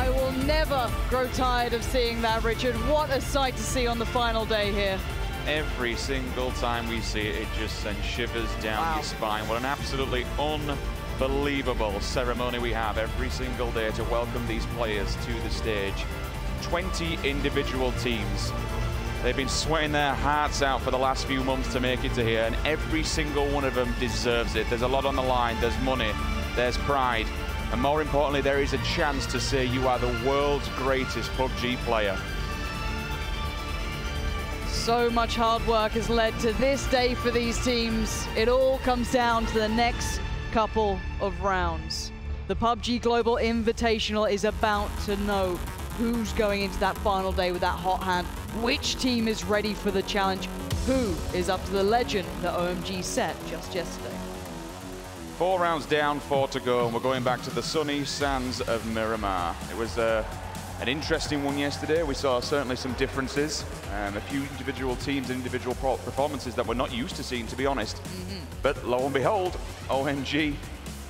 I will never grow tired of seeing that, Richard. What a sight to see on the final day here. Every single time we see it, it just sends shivers down your spine. What an absolutely unbelievable ceremony we have every single day to welcome these players to the stage. 20 individual teams. They've been sweating their hearts out for the last few months to make it to here, and every single one of them deserves it. There's a lot on the line, there's money, there's pride, and more importantly, there is a chance to say you are the world's greatest PUBG player. So much hard work has led to this day for these teams. It all comes down to the next couple of rounds. The PUBG Global Invitational is about to know who's going into that final day with that hot hand, which team is ready for the challenge, who is up to the legend that OMG set just yesterday. 4 rounds down, 4 to go, and we're going back to the sunny sands of Miramar. It was an interesting one yesterday. We saw certainly some differences, a few individual teams and individual performances that we're not used to seeing, to be honest. But lo and behold, OMG,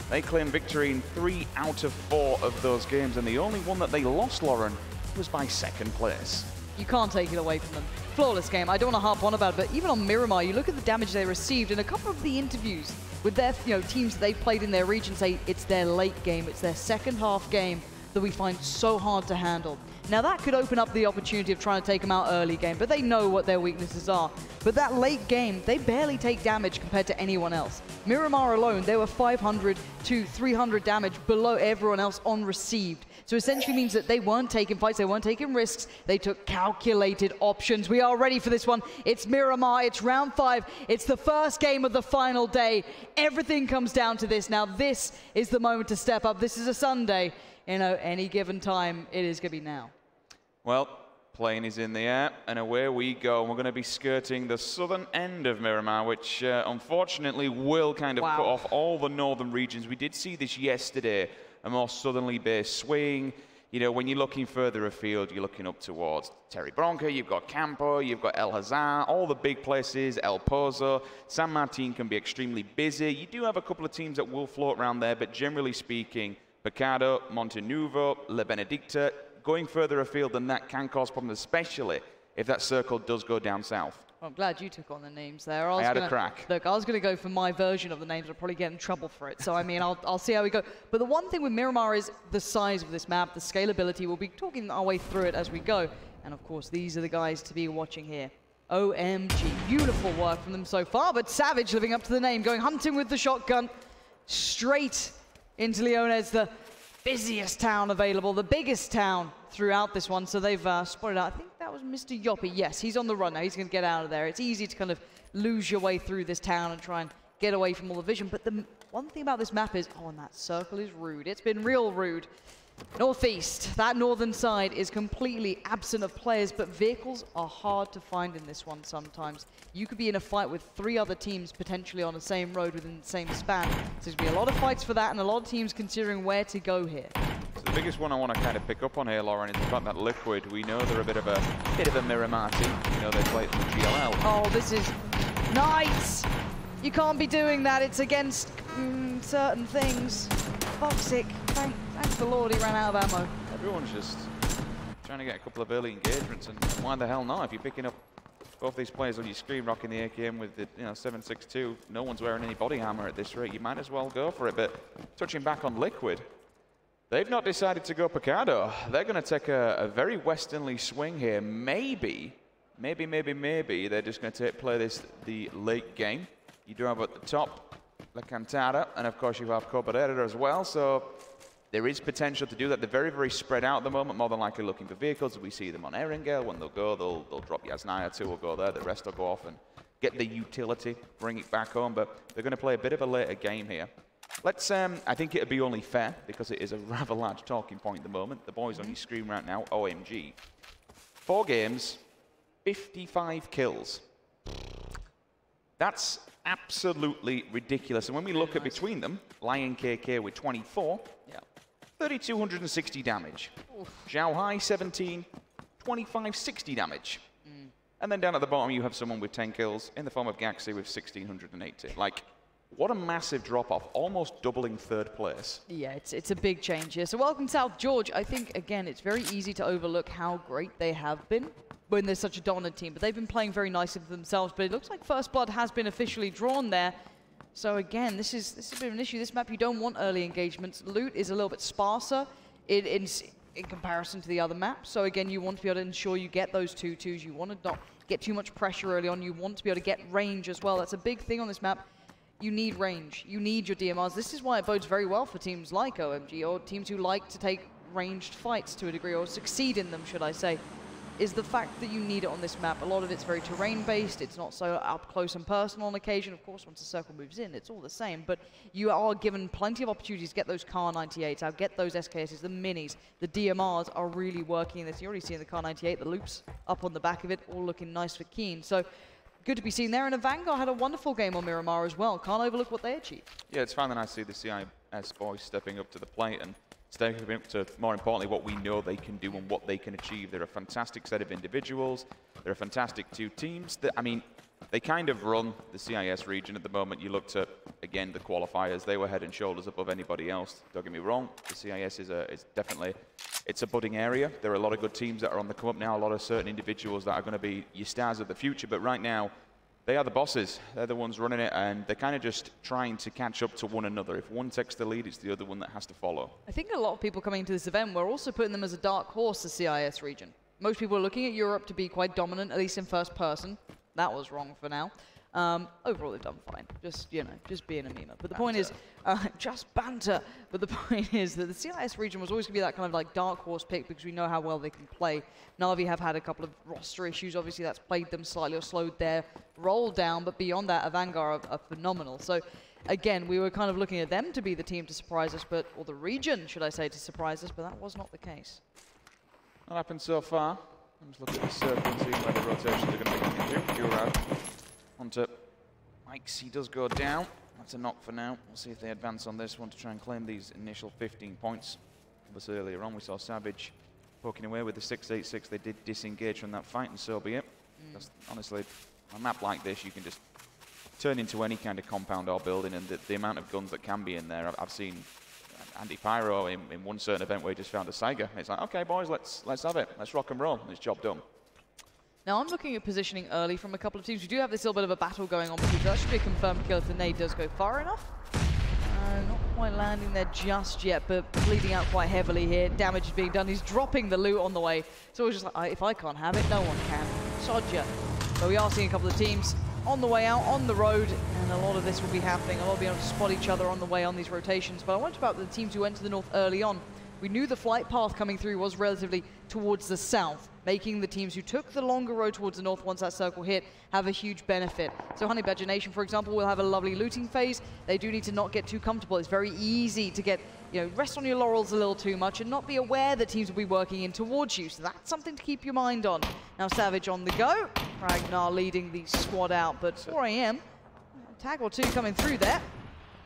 they claimed victory in 3 out of 4 of those games, and the only one that they lost, Lauren, was by 2nd place. You can't take it away from them. Flawless game. I don't want to harp on about it, but even on Miramar, you look at the damage they received, and a couple of the interviews with their teams that they've played in their region say it's their late game, it's their second half game that we find so hard to handle. Now that could open up the opportunity of trying to take them out early game, but they know what their weaknesses are. But that late game, they barely take damage compared to anyone else. Miramar alone, they were 500 to 300 damage below everyone else on received. So essentially means that they weren't taking fights, they weren't taking risks, they took calculated options. We are ready for this one. It's Miramar, it's round 5, it's the first game of the final day. Everything comes down to this. Now this is the moment to step up. This is a Sunday. You know, any given time, it is going to be now. Well, plane is in the air, and away we go. We're going to be skirting the southern end of Miramar, which unfortunately will kind of cut off all the northern regions. We did see this yesterday, a more southerly based swing. You know, when you're looking further afield, you're looking up towards Terry Bronca, you've got Campo, you've got El Hazar, all the big places, El Pozo. San Martin can be extremely busy. You do have a couple of teams that will float around there, but generally speaking, Pecado, Montenuvo, La Benedicta, going further afield than that can cause problems, especially if that circle does go down south. Well, I'm glad you took on the names there. I had a crack. Look, I was going to go for my version of the names. I'll probably get in trouble for it. So, I mean, I'll see how we go. But the one thing with Miramar is the size of this map, the scalability. We'll be talking our way through it as we go. And, of course, these are the guys to be watching here. OMG. Beautiful work from them so far. But Savage living up to the name, going hunting with the shotgun straight into Leones, the busiest town available, the biggest town throughout this one. So they've spotted out, I think that was Mr. Yoppie. Yes, he's on the run now. He's going to get out of there. It's easy to kind of lose your way through this town and try and get away from all the vision. But the one thing about this map is, oh, and that circle is rude. It's been real rude. Northeast, that northern side is completely absent of players, but vehicles are hard to find in this one sometimes. You could be in a fight with 3 other teams potentially on the same road within the same span. So there's going to be a lot of fights for that and a lot of teams considering where to go here. So the biggest one I want to kind of pick up on here, Lauren, is the fact that Liquid, we know they're a bit of a Miramar team. You know, they play it from GLL. Oh, this is nice. You can't be doing that. It's against certain things. Toxic. Thanks the Lord he ran out of ammo. Everyone's just trying to get a couple of early engagements, and why the hell not? If you're picking up both these players on your screen rocking the AKM with the 7.62, no one's wearing any body armor at this rate. You might as well go for it. But touching back on Liquid, they've not decided to go Picado. They're going to take a very westernly swing here. Maybe they're just going to play this the late game. You do have at the top La Cantada, and of course you have Coberera as well. So there is potential to do that. They're very, very spread out at the moment, more than likely looking for vehicles. We see them on Erengale. When they'll go, they'll drop Yasnaya, 2 will go there. The rest will go off and get the utility, bring it back home. But they're going to play a bit of a later game here. Let's, I think it would be only fair, because it is a rather large talking point at the moment. The boys on your screen right now, OMG. 4 games, 55 kills. That's absolutely ridiculous. And when we look at between them, Lion KK with 24, 3,260 damage. Zhao Hai, 17, 2560 damage. And then down at the bottom, you have someone with 10 kills in the form of Gaxi with 1,680. Like, what a massive drop-off, almost doubling third place. Yeah, it's a big change here. So welcome South George. I think, again, it's very easy to overlook how great they have been when there's such a dominant team. But they've been playing very nicely for themselves. But it looks like First Blood has been officially drawn there. So again, this is a bit of an issue. This map, you don't want early engagements. Loot is a little bit sparser in comparison to the other maps. So again, you want to be able to ensure you get those 2-2s. You want to not get too much pressure early on. You want to be able to get range as well. That's a big thing on this map. You need range. You need your DMRs. This is why it bodes very well for teams like OMG, or teams who like to take ranged fights to a degree, or succeed in them, should I say, is the fact that you need it on this map. A lot of it's very terrain-based. It's not so up close and personal on occasion. Of course, once the circle moves in, it's all the same. But you are given plenty of opportunities to get those Kar 98s out, get those SKSs, the minis. The DMRs are really working in this. You're already seeing the Kar 98, the loops up on the back of it, all looking nice for Keen. So good to be seen there. And Vanguard had a wonderful game on Miramar as well. Can't overlook what they achieved. Yeah, it's finally nice to see the CIS boys stepping up to the plate and stepping up to, more importantly, what we know they can do and what they can achieve. They're a fantastic set of individuals. They're a fantastic two teams. I mean, they kind of run the CIS region at the moment. You looked at, again, the qualifiers. They were head and shoulders above anybody else. Don't get me wrong. The CIS is definitely, it's a budding area. There are a lot of good teams that are on the come up now, a lot of certain individuals that are going to be your stars of the future. But right now, they are the bosses. They're the ones running it, and they're kind of just trying to catch up to one another. If one takes the lead, it's the other one that has to follow. I think a lot of people coming into this event were also putting them as a dark horse, the CIS region. Most people are looking at Europe to be quite dominant, at least in first person. That was wrong for now. Overall, they've done fine. Just, you know, just being a meme. But the point is, just banter. But the point is that the CIS region was always going to be that kind of like dark horse pick because we know how well they can play. Na'Vi have had a couple of roster issues. Obviously, that's played them slightly or slowed their roll down. But beyond that, Vanguard are phenomenal. So, again, we were kind of looking at them to be the team to surprise us, or the region, should I say, to surprise us. But that was not the case. What happened so far? Let's look at the circle and see where the rotations are going to be coming through. Jurad onto Mike's. He does go down. That's a knock for now. We'll see if they advance on this one to try and claim these initial 15 points. But earlier on, we saw Savage poking away with the 686. They did disengage from that fight, and so be it. Because honestly, on a map like this, you can just turn into any kind of compound or building, and the amount of guns that can be in there. I've seen Andy Pyro in one certain event where he just found a Saiga. It's like, okay, boys, let's have it. Let's rock and roll. And it's job done. Now, I'm looking at positioning early from a couple of teams. We do have this little bit of a battle going on, because that should be a confirmed kill if the nade does go far enough. Not quite landing there just yet, but bleeding out quite heavily here. Damage is being done. He's dropping the loot on the way. So it's just like, if I can't have it, no one can. Sod ya. So we are seeing a couple of teams on the way out, on the road, and a lot of this will be happening. A lot will be able to spot each other on the way on these rotations. But I wonder about the teams who went to the north early on. We knew the flight path coming through was relatively towards the south, making the teams who took the longer road towards the north once that circle hit have a huge benefit. So Honey Badger Nation, for example, will have a lovely looting phase. They do need to not get too comfortable. It's very easy to get, you know, rest on your laurels a little too much and not be aware that teams will be working in towards you. So that's something to keep your mind on. Now Savage on the go. Ragnar leading the squad out, but 4 AM, a tag or two coming through there.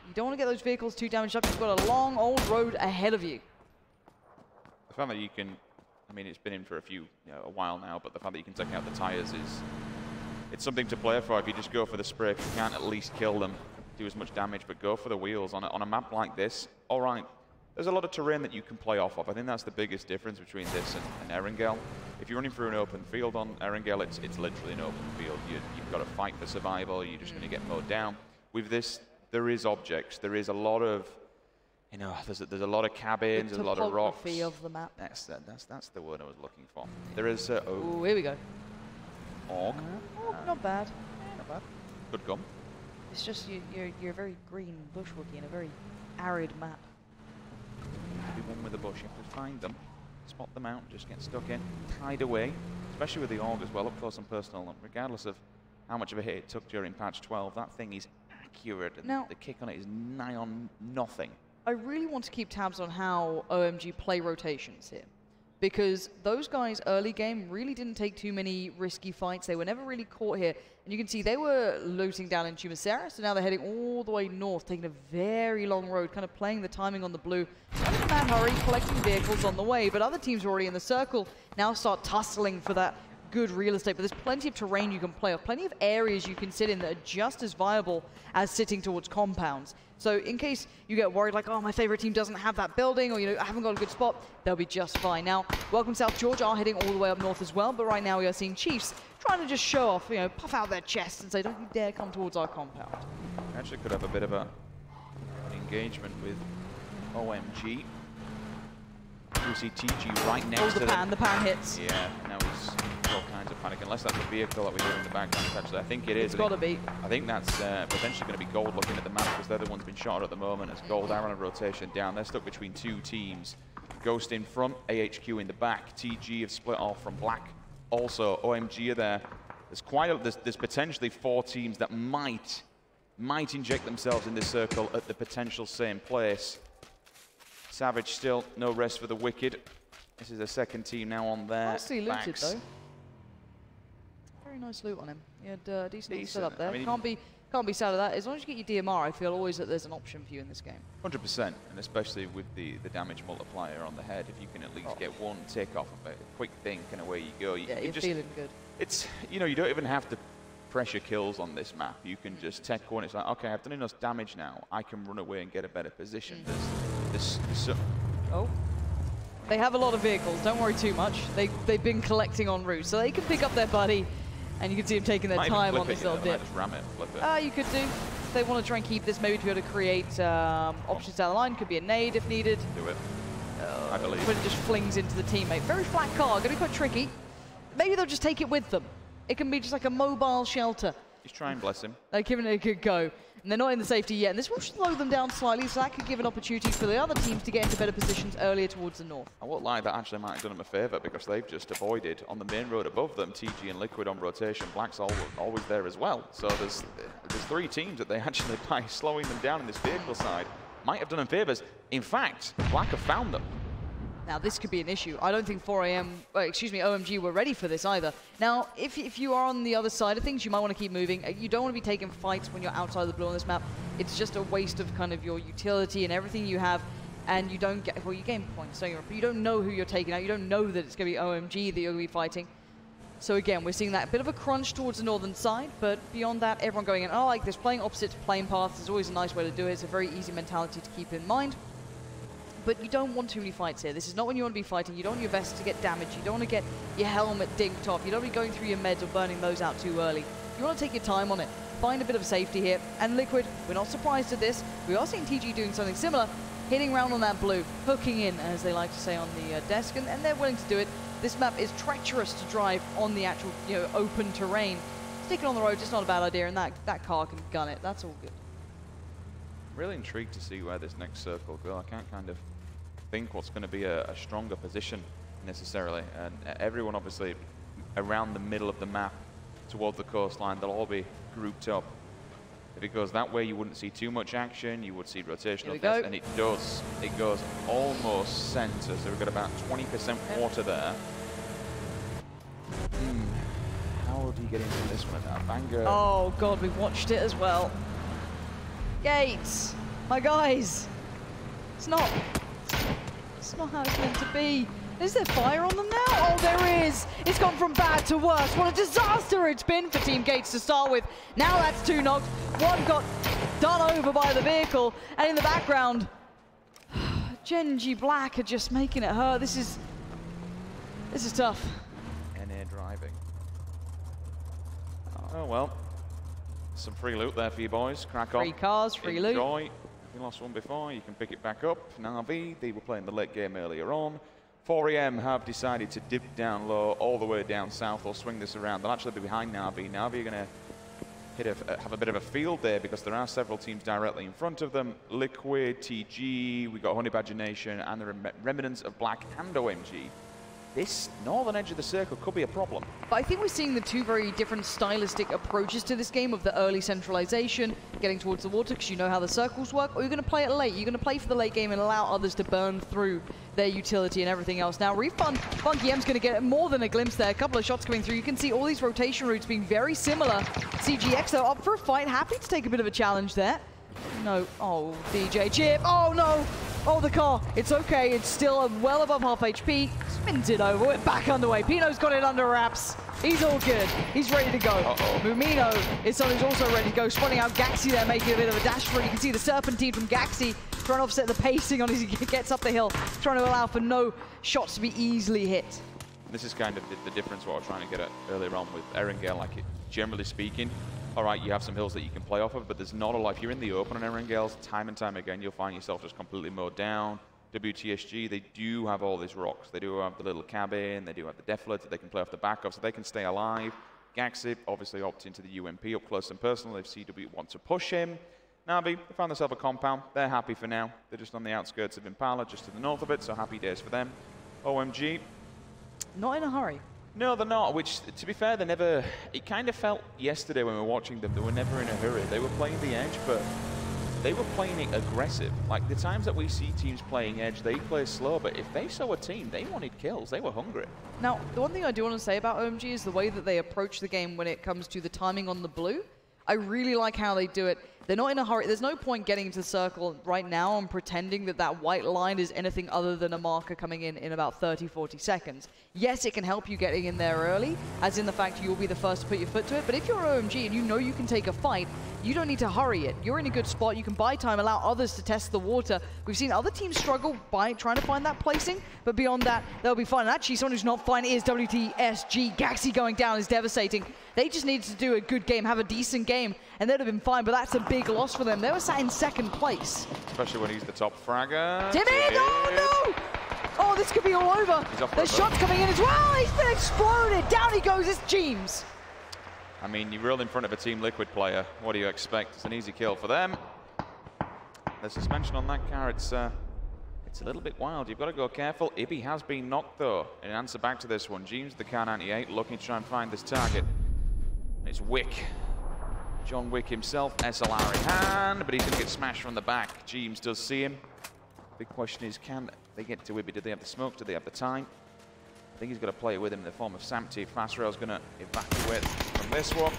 You don't want to get those vehicles too damaged up. You've got a long old road ahead of you. The fact that you can, I mean, it's been in for a while now, but the fact that you can take out the tires it's something to play for. If you just go for the spray, if you can't at least kill them, do as much damage, but go for the wheels on a map like this. All right, there's a lot of terrain that you can play off of. I think that's the biggest difference between this and Erangel. If you're running through an open field on Erangel, it's literally an open field. You've got to fight for survival. You're just going to get mowed down. With this, there is objects. There is a lot of, you know, there's a lot of cabins, there's a lot of rocks. The topography of the map. That's the word I was looking for. There is oh, here we go. Org. Not bad. Not bad. Good gun. It's just you're very green bushwalky in a very arid map. Maybe one with a bush. You have to find them, spot them out, just get stuck in, hide away. Especially with the Org as well, up close and personal. And regardless of how much of a hit it took during patch 12, that thing is accurate, and now, the kick on it is nigh on nothing. I really want to keep tabs on how OMG play rotations here, because those guys early game really didn't take too many risky fights. They were never really caught here. And you can see they were looting down in Tumasera, so now they're heading all the way north, taking a very long road, kind of playing the timing on the blue. Not in a mad hurry, collecting vehicles on the way, but other teams are already in the circle, now start tussling for that good real estate, but there's plenty of terrain you can play off, plenty of areas you can sit in that are just as viable as sitting towards compounds. So in case you get worried, like, oh, my favorite team doesn't have that building, or, you know, I haven't got a good spot, they'll be just fine. Now, Welcome South Georgia are heading all the way up north as well, but right now we are seeing Chiefs trying to just show off, you know, puff out their chests and say, don't you dare come towards our compound. Actually could have a bit of an engagement with OMG. You see TG right next to the pan hits. Yeah, now he's all kinds of panic, unless that's a vehicle that we hear in the background. Actually, I think it is. It's got to be. I think that's potentially going to be Gold looking at the map, because they're the one's been shot at the moment. As Gold are on a rotation down, they're stuck between two teams. Ghost in front, AHQ in the back. TG have split off from Black. Also, OMG are there. There's potentially 4 teams that might inject themselves in this circle at the potential same place. Savage still no rest for the wicked. This is the second team now on their nicely backs. looted though. Very nice loot on him. He had decent setup there. I mean, can't be sad at that. As long as you get your DMR, I feel always that there's an option for you in this game. 100%, and especially with the damage multiplier on the head, if you can at least get one tick off of a quick think and away you go. Yeah, you're feeling good. It's, you know, you don't even have to pressure kills on this map. You can just tech one. It's like, okay, I've done enough damage now. I can run away and get a better position. Oh. They have a lot of vehicles. Don't worry too much. They've been collecting en route, so they can pick up their buddy, and you can see them taking their time on this little dip. Just ram it, flip it. You could do. If they want to try and keep this, maybe to be able to create options down the line. Could be a nade if needed. Do it. I believe. But it just flings into the teammate. Very flat car. Going to be quite tricky. Maybe they'll just take it with them. It can be just like a mobile shelter. Just try and bless him. They're giving it a good go. And they're not in the safety yet. And this will slow them down slightly, so that could give an opportunity for the other teams to get into better positions earlier towards the north. I won't lie, that actually might have done them a favour, because they've just avoided, on the main road above them, TG and Liquid on rotation. Black's always there as well. So there's 3 teams that they actually, by slowing them down in this vehicle side, might have done them favours. In fact, Black have found them. Now, this could be an issue. I don't think OMG were ready for this either. Now, if you are on the other side of things, you might want to keep moving. You don't want to be taking fights when you're outside the blue on this map. It's just a waste of kind of your utility and everything you have, and you don't get, well, you gain points, don't you? But you don't know who you're taking out. You don't know that it's going to be OMG that you're going to be fighting. So again, we're seeing that bit of a crunch towards the northern side, but beyond that, everyone going in, oh, like this, playing opposite plane paths is always a nice way to do it. It's a very easy mentality to keep in mind. But you don't want too many fights here. This is not when you want to be fighting. You don't want your vest to get damaged. You don't want to get your helmet dinked off. You don't want to be going through your meds or burning those out too early. You want to take your time on it. Find a bit of safety here. And Liquid, we're not surprised at this. We are seeing TG doing something similar, hitting around on that blue, hooking in, as they like to say on the desk, and they're willing to do it. This map is treacherous to drive on the actual, you know, open terrain. Sticking on the road, just not a bad idea, and that car can gun it. That's all good. Really intrigued to see where this next circle will go. I can't kind of think what's going to be a stronger position necessarily, and everyone obviously around the middle of the map towards the coastline, they'll all be grouped up. If it goes that way, you wouldn't see too much action. You would see rotational test, and it does. It goes almost center, so we've got about 20% water there. How do you get into this one now? Banger. Oh god, we've watched it as well. Gates, my guys, it's not how it's meant to be. Is there fire on them now? Oh, there is. It's gone from bad to worse. What a disaster it's been for Team Gates to start with. Now that's 2 knocked. 1 got done over by the vehicle. And in the background, Genji Black are just making it hurt. This is tough. NA driving. Oh, well. Some free loot there for you boys. Crack on. Free cars, free loot. Enjoy. If you lost one before, you can pick it back up. Na'Vi, they were playing the late game earlier on. 4AM have decided to dip down low, all the way down south, or swing this around. They'll actually be behind Na'Vi. Na'Vi are going to have a bit of a field there, because there are several teams directly in front of them. Liquid, TG, we got Honey Badger Nation, and the remnants of Black and OMG. This northern edge of the circle could be a problem. But I think we're seeing the 2 very different stylistic approaches to this game, of the early centralization, getting towards the water because you know how the circles work, or you're going to play it late. You're going to play for the late game and allow others to burn through their utility and everything else. Now, Refund, Funky M's going to get more than a glimpse there. A couple of shots coming through. You can see all these rotation routes being very similar. CGX, though, up for a fight. Happy to take a bit of a challenge there. No. Oh, DJ Chip. Oh, no. Oh, the car. It's okay. It's still well above half HP. Spins it over. We're back underway. Pino's got it under wraps. He's all good. He's ready to go. Mumino is someone who's also ready to go. Spawning out Gaxi there, making a bit of a dash for it. You can see the Serpentine from Gaxi trying to offset the pacing on as he gets up the hill, trying to allow for no shots to be easily hit. This is kind of the difference what I was trying to get at earlier on with Erangel. Like, generally speaking, all right, you have some hills that you can play off of, but there's not a lot. If you're in the open on Erangels, time and time again, you'll find yourself just completely mowed down. WTSG, they do have all these rocks. They do have the little cabin, they do have the deflet that they can play off the back of, so they can stay alive. Gaxi obviously opts into the UMP up close and personal if CW want to push him. Navi, they found themselves a compound. They're happy for now. They're just on the outskirts of Impala, just to the north of it, so happy days for them. OMG. Not in a hurry. No, they're not, which, to be fair, they never... It kind of felt yesterday when we were watching them, they were never in a hurry. They were playing the edge, but they were playing it aggressive. Like, the times that we see teams playing edge, they play slow, but if they saw a team, they wanted kills. They were hungry. Now, the one thing I do want to say about OMG is the way that they approach the game when it comes to the timing on the blue. I really like how they do it. They're not in a hurry. There's no point getting into the circle right now and pretending that that white line is anything other than a marker coming in about 30, 40 seconds. Yes, it can help you getting in there early, as in the fact you'll be the first to put your foot to it. But if you're OMG and you know you can take a fight, you don't need to hurry it. You're in a good spot. You can buy time, allow others to test the water. We've seen other teams struggle by trying to find that placing, but beyond that, they'll be fine. And actually, someone who's not fine is WTSG. Gaxi going down is devastating. They just needed to do a good game, have a decent game, and they'd have been fine, but that's a big loss for them. They were sat in second place. Especially when he's the top fragger. Timid! Oh, no! Oh, this could be all over. There's shots coming in as well. He's been exploded. Down he goes. It's Jeems. I mean, you roll in front of a Team Liquid player. What do you expect? It's an easy kill for them. The suspension on that car, it's a little bit wild. You've got to go careful. Ibby has been knocked, though. In answer back to this one, Jeems, the car 98, looking to try and find this target. It's Wick. John Wick himself, SLR in hand, but he's going to get smashed from the back. Jeems does see him. Big question is, can they get to Ibby? Do they have the smoke? Do they have the time? I think he's got to play it with him in the form of Samty. Fast Rail's going to evacuate from this one.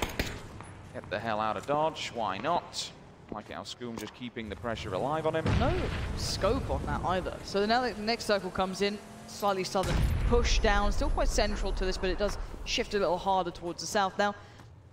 Get the hell out of Dodge. Why not? Like how Scoom just keeping the pressure alive on him. No scope on that either. So now that the next circle comes in, slightly southern, push down. Still quite central to this, but it does shift a little harder towards the south now.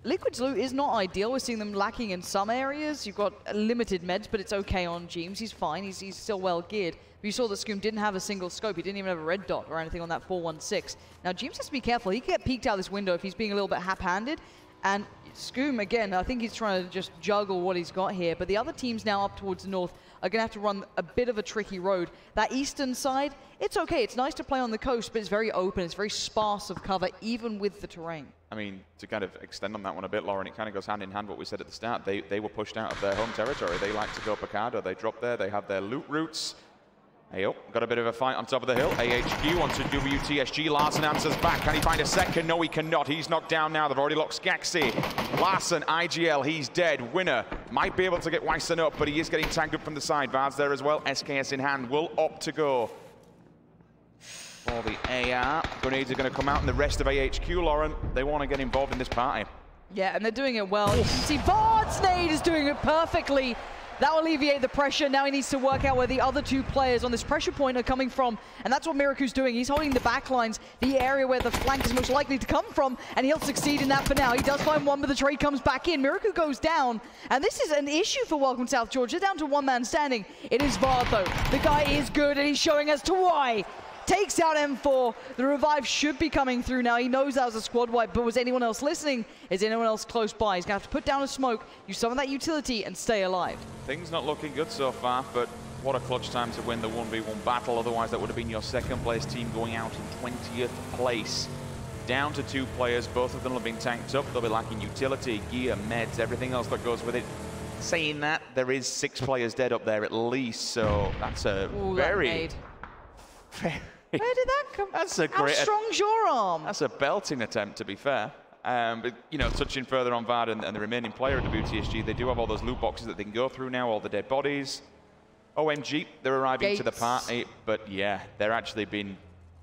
Liquid's loot is not ideal. We're seeing them lacking in some areas. You've got limited meds, but it's okay on Jeems. He's fine. He's still well geared. But you saw that Scoom didn't have a single scope. He didn't even have a red dot or anything on that 416. Now, Jeems has to be careful. He can get peeked out this window if he's being a little bit hap-handed. And Scoom, again, I think he's trying to just juggle what he's got here. But the other teams now up towards the north are going to have to run a bit of a tricky road. That eastern side, it's okay. It's nice to play on the coast, but it's very open. It's very sparse of cover, even with the terrain. I mean, to kind of extend on that one a bit, Lauren, it kind of goes hand in hand what we said at the start. They were pushed out of their home territory. They like to go Picado. They drop there. They have their loot routes. Hey, oh, got a bit of a fight on top of the hill. AHQ onto WTSG. Larson answers back. Can he find a second? No, he cannot. He's knocked down now. They've already locked Gaxi. Larson, IGL, he's dead. Winner might be able to get Weissen up, but he is getting tagged up from the side. Vard's there as well. SKS in hand. Will opt to go for the AR. Grenades are going to come out, and the rest of AHQ, Lauren, they want to get involved in this party. Yeah, and they're doing it well. You can see Vard's nade is doing it perfectly. That will alleviate the pressure. Now he needs to work out where the other two players on this pressure point are coming from. And that's what Miraku's doing. He's holding the back lines, the area where the flank is most likely to come from. And he'll succeed in that for now. He does find one, but the trade comes back in. Miraku goes down. And this is an issue for Welcome South Georgia. Down to one man standing. It is Vard, though. The guy is good, and he's showing as to why. Takes out M4. The revive should be coming through now. He knows that was a squad wipe, but was anyone else listening? Is anyone else close by? He's going to have to put down a smoke, use some of that utility, and stay alive. Things not looking good so far, but what a clutch time to win the 1v1 battle. Otherwise, that would have been your second place team going out in 20th place. Down to 2 players. Both of them have been tanked up. They'll be lacking utility, gear, meds, everything else that goes with it. Saying that, there is 6 players dead up there at least, so that's a very... Where did that come from? That's a great... How strong's your arm? That's a belting attempt, to be fair. But, you know, touching further on Vard and the remaining player at WTSG, they do have all those loot boxes that they can go through now, all the dead bodies. OMG, they're arriving to the party, but yeah, they're actually been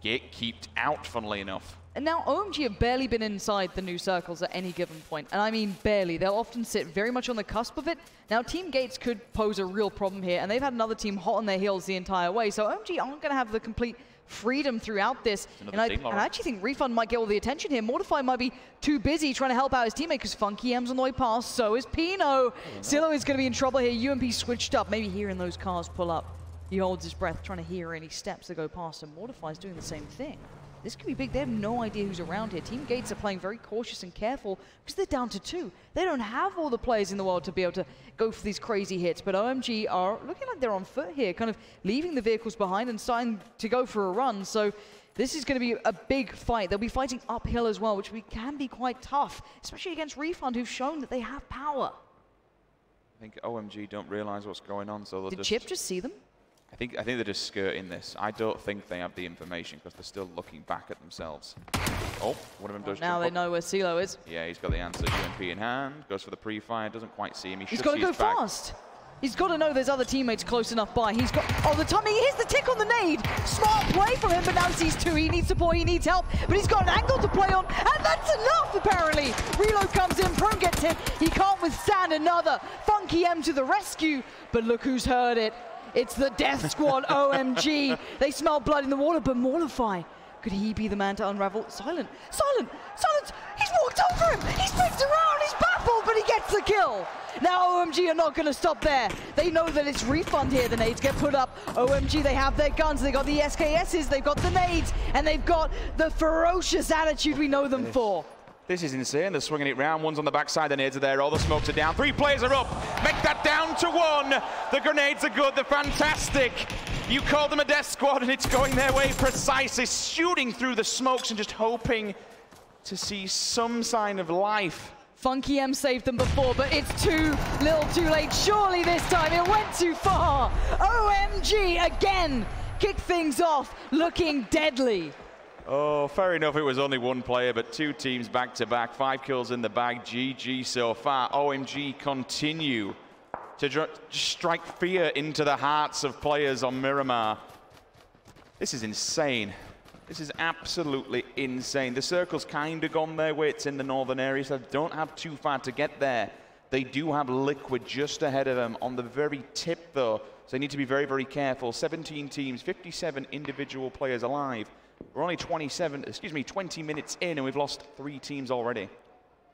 gatekeeped out, funnily enough. And now OMG have barely been inside the new circles at any given point. And I mean barely. They'll often sit very much on the cusp of it. Now Team Gates could pose a real problem here, and they've had another team hot on their heels the entire way. So OMG aren't going to have the complete freedom throughout this. And I actually think Refund might get all the attention here. Mortify might be too busy trying to help out his teammate because Funky M's on the way past. So is Pino. Silo is going to be in trouble here. UMP switched up. Maybe hearing those cars pull up. He holds his breath trying to hear any steps that go past, and Mortify's doing the same thing. This could be big. They have no idea who's around here. Team Gates are playing very cautious and careful because they're down to 2. They don't have all the players in the world to be able to go for these crazy hits, but OMG are looking like they're on foot here, kind of leaving the vehicles behind and starting to go for a run. So this is going to be a big fight. They'll be fighting uphill as well, which can be quite tough, especially against Refund, who've shown that they have power. I think OMG don't realize what's going on, so they'll Did Chip just see them? I think they're just skirting this. I don't think they have the information because they're still looking back at themselves. Oh, one of them does. Now they know where CeeLo is. Yeah, he's got the answer. UMP in hand, goes for the pre-fire, doesn't quite see him. He's got to go fast. He's got to know there's other teammates close enough by. He's got, oh, the timing, here's the tick on the nade. Smart play from him, but now sees 2. He needs support, he needs help, but he's got an angle to play on, and that's enough, apparently. Reload comes in, Prone gets hit. He can't withstand another. Funky M to the rescue, but look who's heard it. It's the Death Squad, OMG. They smell blood in the water, but Mortify, could he be the man to unravel? Silent, Silent, Silent, he's walked over him. He's picked around, he's baffled, but he gets the kill. Now OMG are not going to stop there. They know that it's Refund here. The nades get put up. OMG, they have their guns. They got the SKSs, they've got the nades, and they've got the ferocious attitude we know them for. This is insane. They're swinging it round. One's on the backside. The nades are there. All the smokes are down. 3 players are up. Make that down to 1. The grenades are good. They're fantastic. You call them a death squad, and it's going their way precisely. Shooting through the smokes and just hoping to see some sign of life. Funky M saved them before, but it's too little too late. Surely this time it went too far. OMG again. Kick things off, looking deadly. Oh, fair enough, it was only 1 player, but 2 teams back-to-back, 5 kills in the bag, GG so far. OMG continue to strike fear into the hearts of players on Miramar. This is insane. This is absolutely insane. The circle's kind of gone their way. It's in the northern area, so they don't have too far to get there. They do have Liquid just ahead of them on the very tip, though, so they need to be very, very careful. 17 teams, 57 individual players alive. We're only 20 minutes in, and we've lost 3 teams already.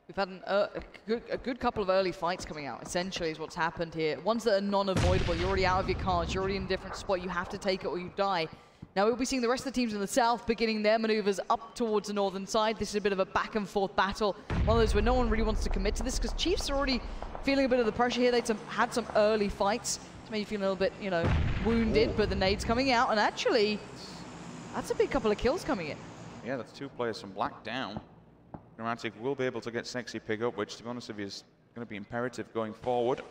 We've had a good couple of early fights coming out, essentially, is what's happened here. Ones that are non-avoidable. You're already out of your cards. You're already in a different spot. You have to take it or you die. Now, we'll be seeing the rest of the teams in the south beginning their maneuvers up towards the northern side. This is a bit of a back-and-forth battle. One of those where no one really wants to commit to this, because Chiefs are already feeling a bit of the pressure here. They've had some early fights. It's made you feel a little bit, you know, wounded, but the nade's coming out, and actually, that's a big couple of kills coming in. Yeah, that's 2 players from Black down. Dramatic will be able to get Sexy pick up, which, to be honest with you, is going to be imperative going forward.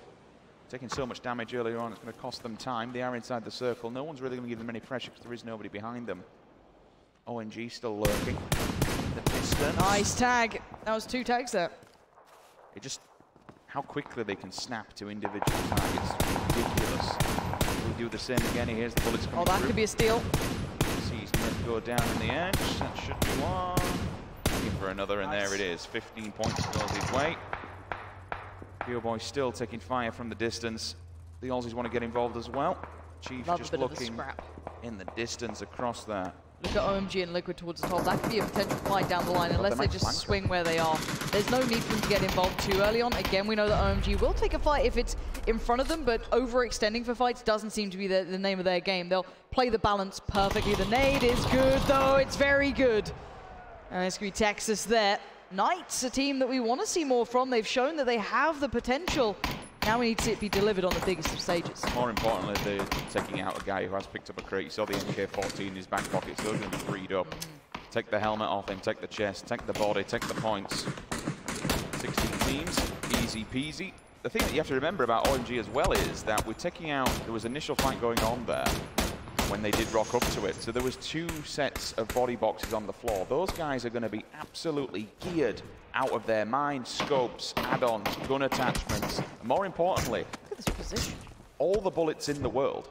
Taking so much damage earlier on, it's going to cost them time. They are inside the circle. No one's really going to give them any pressure because there is nobody behind them. OMG still lurking. The distance. Nice tag. That was 2 tags there. It just, how quickly they can snap to individual targets. Ridiculous. We'll do the same again. Here's the bullets coming through. Could be a steal. He's going to go down in the edge. That should be 1. Looking for another, and there it is. 15 points goes his way. Boy still taking fire from the distance. The Aussies want to get involved as well. Chiefs just looking in the distance across there. Look at OMG and Liquid towards the top. That could be a potential fight down the line unless they just swing where they are. There's no need for them to get involved too early on. Again, we know that OMG will take a fight if it's in front of them, but overextending for fights doesn't seem to be the name of their game. They'll play the balance perfectly. The nade is good, though. It's very good. And it's going to be Texas there. Knights, a team that we want to see more from. They've shown that they have the potential. Now we need to be delivered on the biggest of stages. More importantly, they're taking out a guy who has picked up a crate. You saw the MK14 in his back pocket, so they're going to be freed up. Take the helmet off him, take the chest, take the body, take the points. 16 teams, easy peasy. The thing that you have to remember about OMG as well is that we're taking out, there was initial fight going on there when they did rock up to it. So there was 2 sets of body boxes on the floor. Those guys are going to be absolutely geared out of their mind. Scopes, add-ons, gun attachments. And more importantly, look at this position. All the bullets in the world.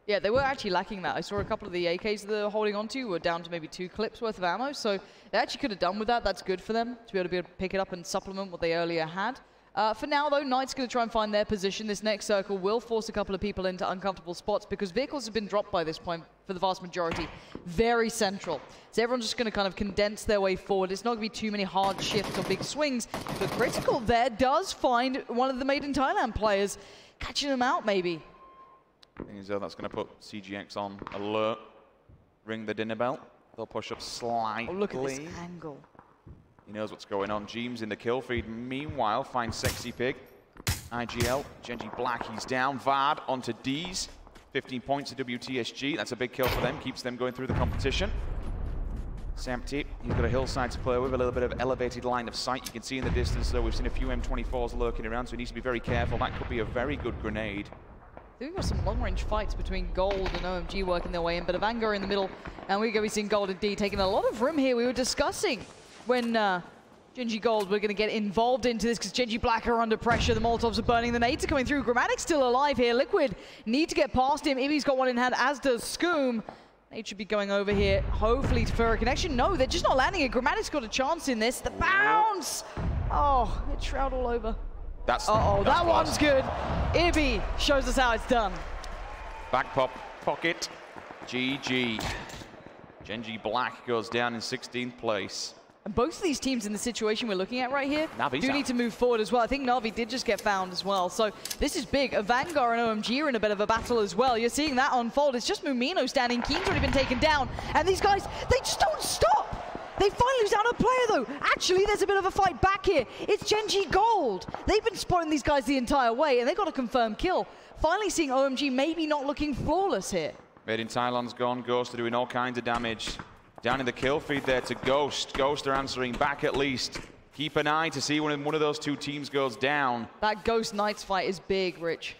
Yeah, they were actually lacking that. I saw a couple of the AKs that they're holding onto were down to maybe 2 clips worth of ammo, so they actually could have done with that. That's good for them to be able to pick it up and supplement what they earlier had. For now, though, Knight's going to try and find their position. This next circle will force a couple of people into uncomfortable spots because vehicles have been dropped by this point for the vast majority. Very central. So everyone's just going to kind of condense their way forward. It's not going to be too many hard shifts or big swings. But Critical there does find one of the Made in Thailand players, catching them out maybe. Thing is, that's going to put CGX on alert. Ring the dinner bell. They'll push up slightly. Oh, look at this angle. He knows what's going on. Jeems in the kill feed. Meanwhile, finds Sexy Pig. IGL, Genji Black, he's down. Vard onto D's. 15 points to WTSG. That's a big kill for them. Keeps them going through the competition. Samty, he's got a hillside to play with, a little bit of elevated line of sight. You can see in the distance, though, we've seen a few M24s lurking around, so he needs to be very careful. That could be a very good grenade. We've got some long-range fights between Gold and OMG working their way in, but Avanga in the middle, and we're going to be seeing Gold and D taking a lot of room here. We were discussing when Genji Gold were going to get involved into this because Genji Black are under pressure. The Molotovs are burning. The nades are coming through. Grammatic's still alive here. Liquid need to get past him. Ibby's got one in hand, as does Scoom. Nade should be going over here, hopefully for a connection. No, they're just not landing it. Grammatic's got a chance in this. The bounce! Oh, it's Shroud all over. That one's good. Ibby shows us how it's done. Back pop, pocket, GG. Genji Black goes down in 16th place. And both of these teams in the situation we're looking at right here Navi's do need to move forward as well. I think Navi did just get found as well. So this is big. Vanguard and OMG are in a bit of a battle as well. You're seeing that unfold. It's just Mumino standing. Keen's already been taken down. And these guys, they just don't stop. They finally lose out a player, though. Actually, there's a bit of a fight back here. It's Genji Gold. They've been spotting these guys the entire way, and they got a confirmed kill. Finally seeing OMG maybe not looking flawless here. Made in Thailand's gone. Ghost are doing all kinds of damage. Down in the kill feed there to Ghost. Ghost are answering back at least. Keep an eye to see when one of those two teams goes down. That Ghost Knights fight is big, Rich.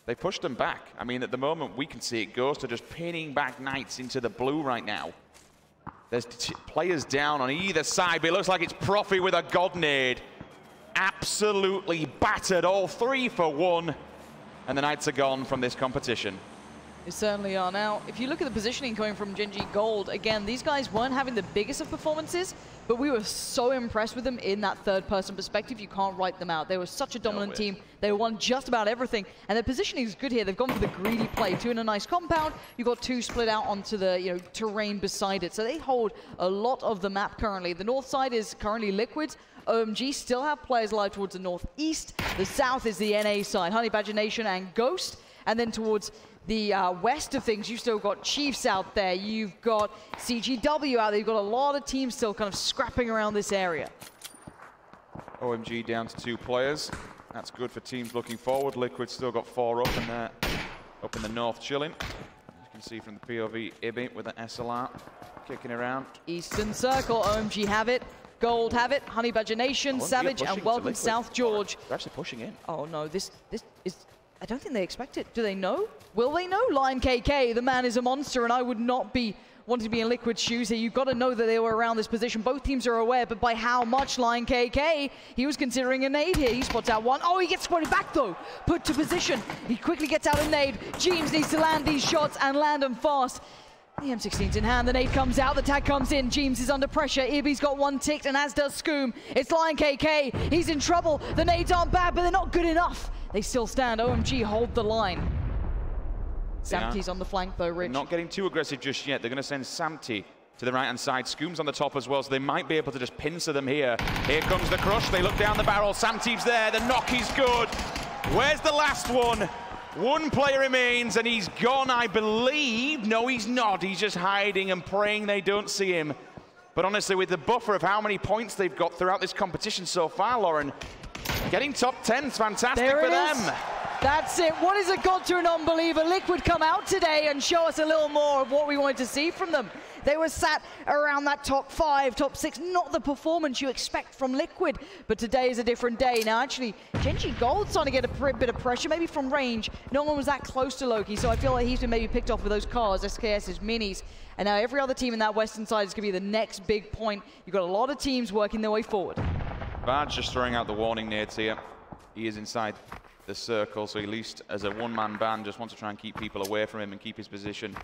They pushed them back. I mean, at the moment, we can see it. Ghost are just pinning back Knights into the blue right now. There's players down on either side, but it looks like it's Profi with a God nade. Absolutely battered, all 3 for 1. And the Knights are gone from this competition. They certainly are. Now, if you look at the positioning coming from Genji Gold, again, these guys weren't having the biggest of performances, but we were so impressed with them in that third-person perspective, you can't write them out. They were such a dominant team. They won just about everything, and their positioning is good here. They've gone for the greedy play. 2 in a nice compound. You've got 2 split out onto the terrain beside it, so they hold a lot of the map currently. The north side is currently Liquid. OMG still have players alive towards the northeast. The south is the NA side, Honey Badger Nation and Ghost, and then towards the west of things, you've still got Chiefs out there. You've got CGW out there. You've got a lot of teams still kind of scrapping around this area. OMG down to 2 players. That's good for teams looking forward. Liquid still got 4 up in the north chilling. As you can see from the POV, Ibby with an SLR kicking around. Eastern Circle, OMG have it. Gold have it. Honey Badger Nation, Savage, and welcome South George. They're actually pushing in. Oh no, this is... I don't think they expect it. Do they know? Will they know? Lion KK, the man is a monster, and I would not be wanting to be in Liquid's shoes here. You've got to know that they were around this position. Both teams are aware, but by how much Lion KK? He was considering a nade here. He spots out one. Oh, he gets spotted back, though. Put to position. He quickly gets out a nade. Jeems needs to land these shots and land them fast. The M16's in hand, the nade comes out, the tag comes in, Jeems is under pressure, Ibby's got 1 ticked, and as does Scoom. It's Lion KK, he's in trouble, the nades aren't bad, but they're not good enough. They still stand, OMG hold the line. Samty's on the flank though, Rich. Not getting too aggressive just yet, they're going to send Samty to the right-hand side. Scoom's on the top as well, so they might be able to just pincer them here. Here comes the crush, they look down the barrel, Samty's there, the knock is good. Where's the last one? 1 player remains, and he's gone, I believe. No, he's not. He's just hiding and praying they don't see him. But honestly, with the buffer of how many points they've got throughout this competition so far, Lauren, getting top 10 is fantastic for them. That's it. What is a god to an unbeliever? Liquid come out today and show us a little more of what we wanted to see from them. They were sat around that top 5, top 6, not the performance you expect from Liquid, but today is a different day. Now, actually, Genji Gold's starting to get a bit of pressure, maybe from range. No one was that close to Loki, so I feel like he's been maybe picked off with those cars, SKS's, minis, and now every other team in that western side is going to be the next big point. You've got a lot of teams working their way forward. Vard's just throwing out the warning nades here. He is inside the circle, so at least as a one-man band, just wants to try and keep people away from him and keep his position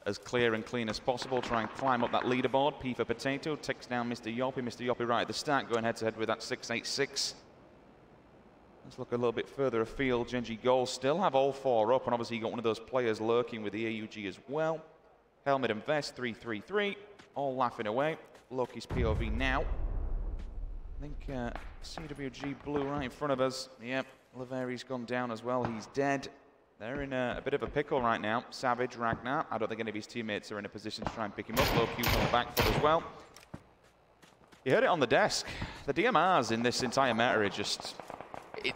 as clear and clean as possible. Try and climb up that leaderboard. P for Potato takes down Mr. Yoppie. Mr. Yoppie right at the start, going head-to-head with that 686. Let's look a little bit further afield. Genji Gold still have all 4 up, and obviously you got one of those players lurking with the AUG as well. Helmet and vest, 333, all laughing away. Loki's POV now. I think CWG blue right in front of us. Yep, Laveri's gone down as well. He's dead. They're in a bit of a pickle right now. Savage, Ragnar. I don't think any of his teammates are in a position to try and pick him up. Loki's on the back foot as well. You heard it on the desk. The DMRs in this entire meta are just...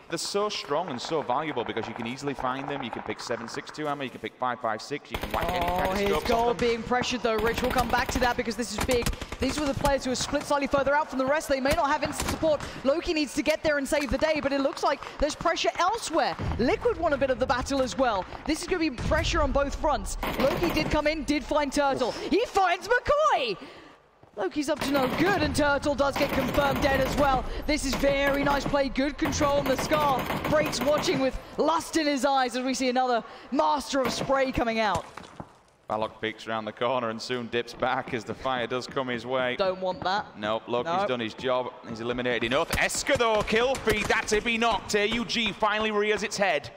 they're so strong and so valuable because you can easily find them. You can pick 7.62 ammo, you can pick 5.56, you can whack any kind of his scopes goal on them. being pressured though, Rich. We'll come back to that because this is big. These were the players who are split slightly further out from the rest. They may not have instant support. Loki needs to get there and save the day, but it looks like there's pressure elsewhere. Liquid won a bit of the battle as well. This is going to be pressure on both fronts. Loki did come in, did find Turtle. He finds McCoy! Loki's up to no good, and Turtle does get confirmed dead as well. This is very nice play, good control on the Scar. Breaks watching with lust in his eyes as we see another master of spray coming out. Balok peeks around the corner and soon dips back as the fire does come his way. Don't want that. Nope, Loki's done his job. He's eliminated enough. Esker though, kill feed, that's if he knocked. AUG finally rears its head.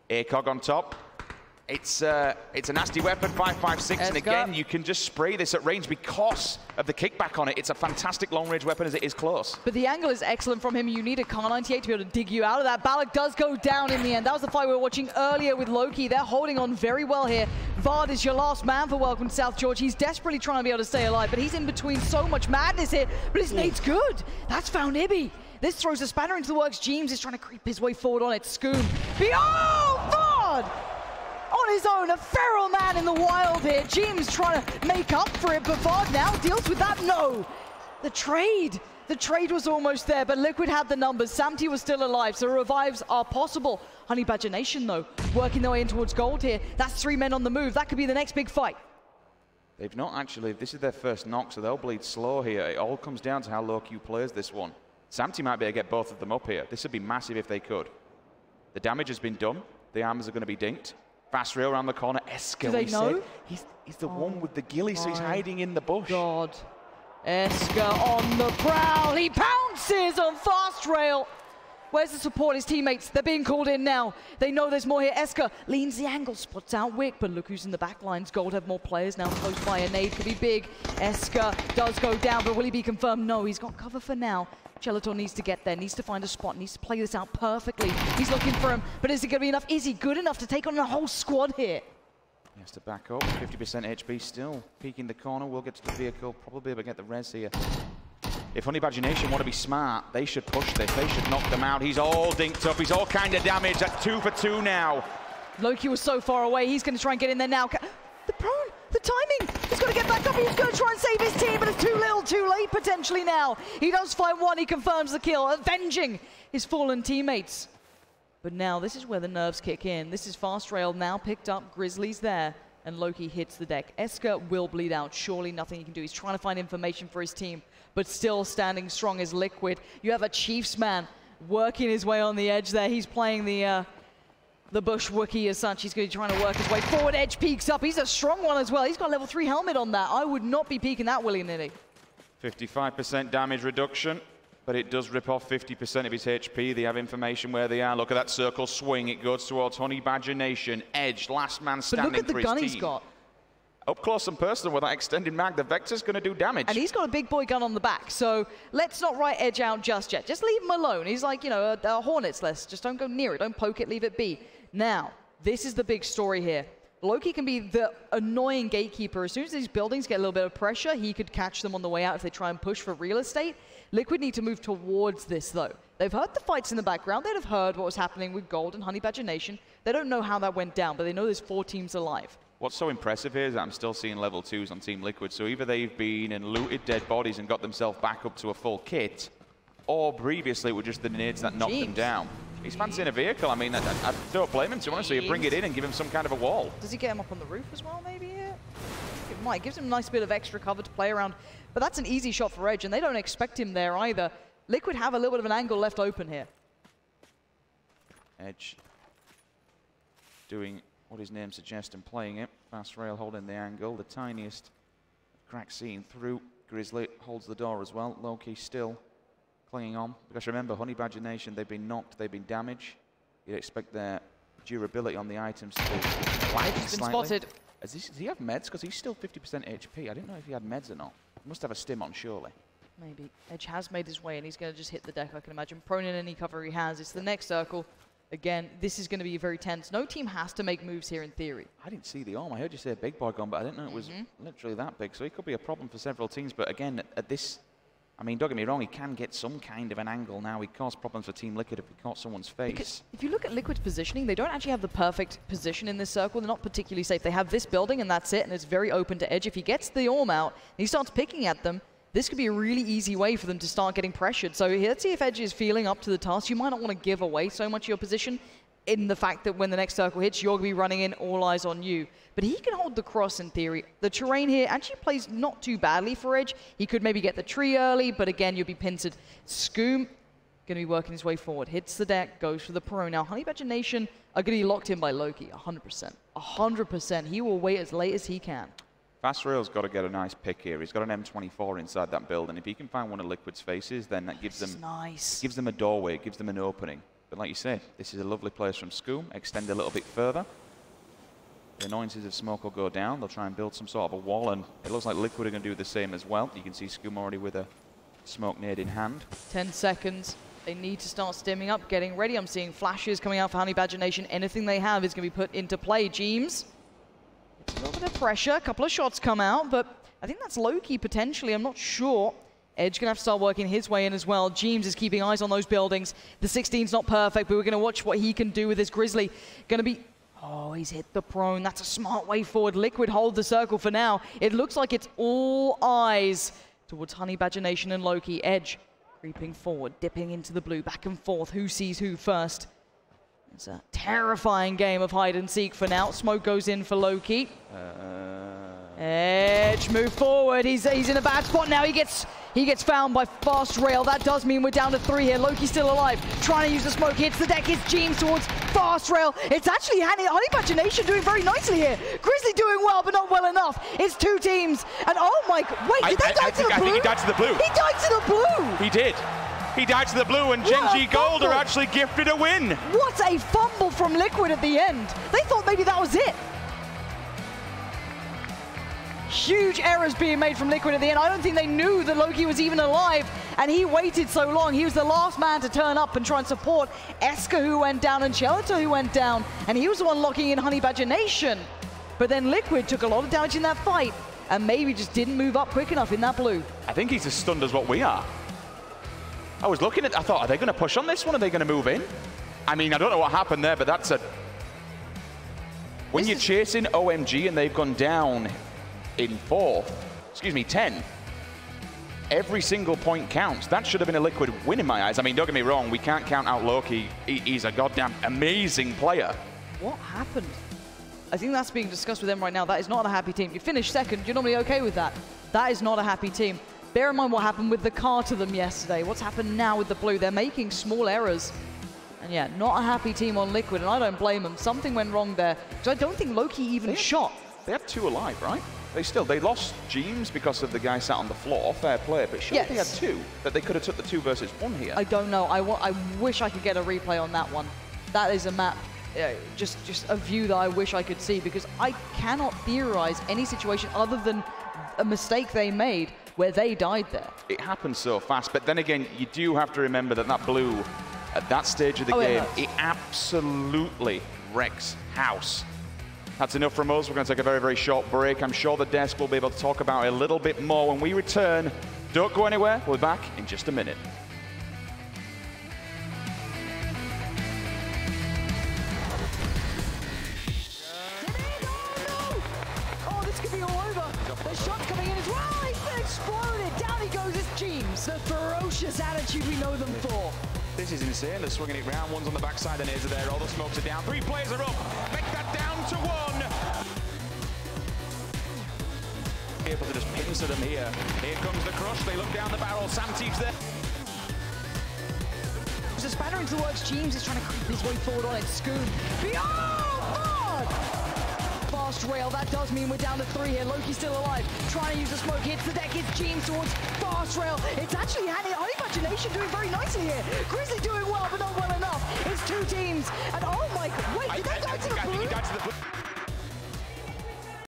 ACOG on top. It's a nasty weapon, 5.56, and again, you can just spray this at range because of the kickback on it. It's a fantastic long-range weapon as it is close. But the angle is excellent from him. You need a Kar 98 to be able to dig you out of that. Balak does go down in the end. That was the fight we were watching earlier with Loki. They're holding on very well here. Vard is your last man for Welcome to South George. He's desperately trying to be able to stay alive, but he's in between so much madness here. But his nade's good. That's found Ibby. This throws a spanner into the works. James is trying to creep his way forward on it. Scoom. Oh, Vard! On his own, a feral man in the wild here. Jim's trying to make up for it, but Vard now deals with that. No, the trade was almost there, but Liquid had the numbers. Samty was still alive, so revives are possible. Honey Badger Nation, though, working their way in towards gold here. That's 3 men on the move. That could be the next big fight. They've not actually, this is their first knock, so they'll bleed slow here. It all comes down to how low Q plays this one. Samty might be able to get both of them up here. This would be massive if they could. The damage has been done. The armors are going to be dinked. Fast rail around the corner. Esker, do they know? He's the one with the ghillie, so he's hiding in the bush. God. Esker on the prowl. He pounces on fast rail. Where's the support? His teammates, they're being called in now. They know there's more here. Esker leans the angle, spots out Wick, but look who's in the back lines. Gold have more players now close by. A nade could be big. Esker does go down, but will he be confirmed? No, he's got cover for now. Gelator needs to get there, needs to find a spot, needs to play this out perfectly. He's looking for him, but is it going to be enough? Is he good enough to take on a whole squad here? He has to back up, 50% HP still. Peeking the corner, we'll get to the vehicle, probably able to get the res here. If Honey Badger Nation want to be smart, they should push this, they should knock them out. He's all dinked up, he's all kind of damaged. That's 2 for 2 now. Loki was so far away, he's going to try and get in there now. The prone, the timing, he's got to get back up, he's going to try and save his team, but it's too little, too late potentially now. He does find one, he confirms the kill, avenging his fallen teammates. But now this is where the nerves kick in. This is fast rail now picked up, Grizzly's there, and Loki hits the deck. Esker will bleed out, surely nothing he can do. He's trying to find information for his team, but still standing strong as Liquid. You have a Chiefs man working his way on the edge there. He's playing the Bush Wookiee as such. He's going to be trying to work his way forward. Edge peeks up. He's a strong one as well. He's got level 3 helmet on that. I would not be peeking that willy-nilly. 55% damage reduction, but it does rip off 50% of his HP. They have information where they are. Look at that circle swing. It goes towards Honey Badger Nation. Edge, last man standing for his team. But look at the gun he's got. Up close and personal with that extended mag, the Vector's going to do damage. And he's got a big boy gun on the back, so let's not write Edge out just yet. Just leave him alone. He's like, you know, a hornet's nest. Just don't go near it. Don't poke it. Leave it be. Now, this is the big story here. Loki can be the annoying gatekeeper. As soon as these buildings get a little bit of pressure, he could catch them on the way out if they try and push for real estate. Liquid need to move towards this, though. They've heard the fights in the background. They'd have heard what was happening with Gold and Honey Badger Nation. They don't know how that went down, but they know there's 4 teams alive. What's so impressive here is that I'm still seeing level 2s on Team Liquid. So either they've been and looted dead bodies and got themselves back up to a full kit, or previously it were just the nades that knocked them down. He's fancying a vehicle. I mean, I don't blame him, to be honest. So you bring it in and give him some kind of a wall. Does he get him up on the roof as well, maybe? Yeah. It might. Gives him a nice bit of extra cover to play around. But that's an easy shot for Edge, and they don't expect him there either. Liquid have a little bit of an angle left open here. Edge doing what his name suggests and playing it. Fast rail holding the angle. The tiniest crack seen through. Grizzly holds the door as well. Loki still clinging on. Because remember, Honey Badger Nation, they've been knocked, they've been damaged. You'd expect their durability on the items to lag He's been slightly. spotted. Does he have meds? Because he's still 50% HP. I didn't know if he had meds or not. He must have a stim on, surely. Maybe. Edge has made his way, and he's going to just hit the deck, I can imagine. Prone in any cover he has. It's the next circle. Again, this is going to be very tense. No team has to make moves here in theory. I didn't see the arm. I heard you say a big boy gun, but I didn't know it was literally that big. So it could be a problem for several teams. But again, at this, I mean, don't get me wrong, he can get some kind of an angle now. He caused problems for Team Liquid if he caught someone's face. Because if you look at Liquid's positioning, they don't actually have the perfect position in this circle. They're not particularly safe. They have this building, and that's it, and it's very open to Edge. If he gets the Orm out, and he starts picking at them, this could be a really easy way for them to start getting pressured. So let's see if Edge is feeling up to the task. You might not want to give away so much of your position in the fact that when the next circle hits, you're going to be running in, all eyes on you. But he can hold the cross in theory. The terrain here actually plays not too badly for Edge. He could maybe get the tree early, but again, you'll be pincered. Scoom going to be working his way forward. Hits the deck, goes for the pro. Now, Honey Badger Nation are going to be locked in by Loki, 100%. 100%. He will wait as late as he can. Fast Rail's got to get a nice pick here. He's got an M24 inside that building. If he can find one of Liquid's faces, then that gives them a doorway, gives them an opening. But like you say, this is a lovely place from Scoom. Extend a little bit further. The annoyances of smoke will go down. They'll try and build some sort of a wall, and it looks like Liquid are going to do the same as well. You can see Scoom already with a smoke nade in hand. 10 seconds. They need to start stimming up, getting ready. I'm seeing flashes coming out for Honey Badger Nation. Anything they have is going to be put into play. Jeems, it's a little bit of pressure. A couple of shots come out, but I think that's Loki potentially. I'm not sure. Edge going to have to start working his way in as well. Jeems is keeping eyes on those buildings. The 16's not perfect, but we're going to watch what he can do with this Grizzly. Going to be... Oh, he's hit the prone. That's a smart way forward. Liquid hold the circle for now. It looks like it's all eyes towards Honey Badger Nation and Loki. Edge creeping forward, dipping into the blue, back and forth. Who sees who first? It's a terrifying game of hide and seek for now. Smoke goes in for Loki. Edge move forward. He's in a bad spot now. He gets found by Fast Rail. That does mean we're down to 3 here. Loki's still alive. Trying to use the smoke. Hits the deck. Hits Jeems towards Fast Rail. It's actually Honey Badger Nation doing very nicely here. Grizzly doing well, but not well enough. It's 2 teams. And oh my... Wait, did they die to the blue? I think he died to the blue. He died to the blue. He did. He died to the blue, and Genji Gold are actually gifted a win. What a fumble from Liquid at the end. They thought maybe that was it. Huge errors being made from Liquid at the end. I don't think they knew that Loki was even alive, and he waited so long. He was the last man to turn up and try and support Eska, who went down, and Chelito, who went down, and he was the one locking in Honey Badger Nation. But then Liquid took a lot of damage in that fight, and maybe just didn't move up quick enough in that blue. I think he's as stunned as what we are. I was looking at, I thought, are they going to push on this one? Are they going to move in? I mean, I don't know what happened there, but that's a... When you're chasing OMG and they've gone down in 10, every single point counts. That should have been a Liquid win in my eyes. I mean, don't get me wrong, we can't count out Loki. He's a goddamn amazing player. What happened? I think that's being discussed with them right now. That is not a happy team. You finish second, you're normally okay with that. That is not a happy team. Bear in mind what happened with the car to them yesterday. What's happened now with the blue? They're making small errors. And yeah, not a happy team on Liquid, and I don't blame them. Something went wrong there. So I don't think Loki even shot. They had 2 alive, right? They lost Jeems because of the guy sat on the floor. Fair play, but surely they had 2. That they could have took the 2 versus 1 here. I don't know. I wish I could get a replay on that one. That is a map, just a view that I wish I could see, because I cannot theorize any situation other than a mistake they made where they died there. It happened so fast, but then again, you do have to remember that blue, at that stage of the game, it absolutely wrecks house. That's enough from us. We're going to take a very, very short break. I'm sure the desk will be able to talk about it a little bit more when we return. Don't go anywhere. We'll be back in just a minute. Oh, this could be all over. The shot's coming in as well. He's been exploded. Down he goes. It's Jeems. The ferocious attitude we know them for. This is insane. They're swinging it round. One's on the backside, the nades are there. All the smokes are down. 3 players are up. Make that down to 1. Able to just pincer them here. Here comes the crush. They look down the barrel. Santeep's there. moves a spanner into the works. James is trying to creep his way forward on it. Scoon. Beyond! Fast rail, that does mean we're down to 3 here. Loki's still alive, trying to use the smoke. Hits the deck, hits James towards fast rail. It's actually Imagination doing very nicely here. Grizzly doing well, but not well enough. It's 2 teams, and oh my, wait, did that die to the blue?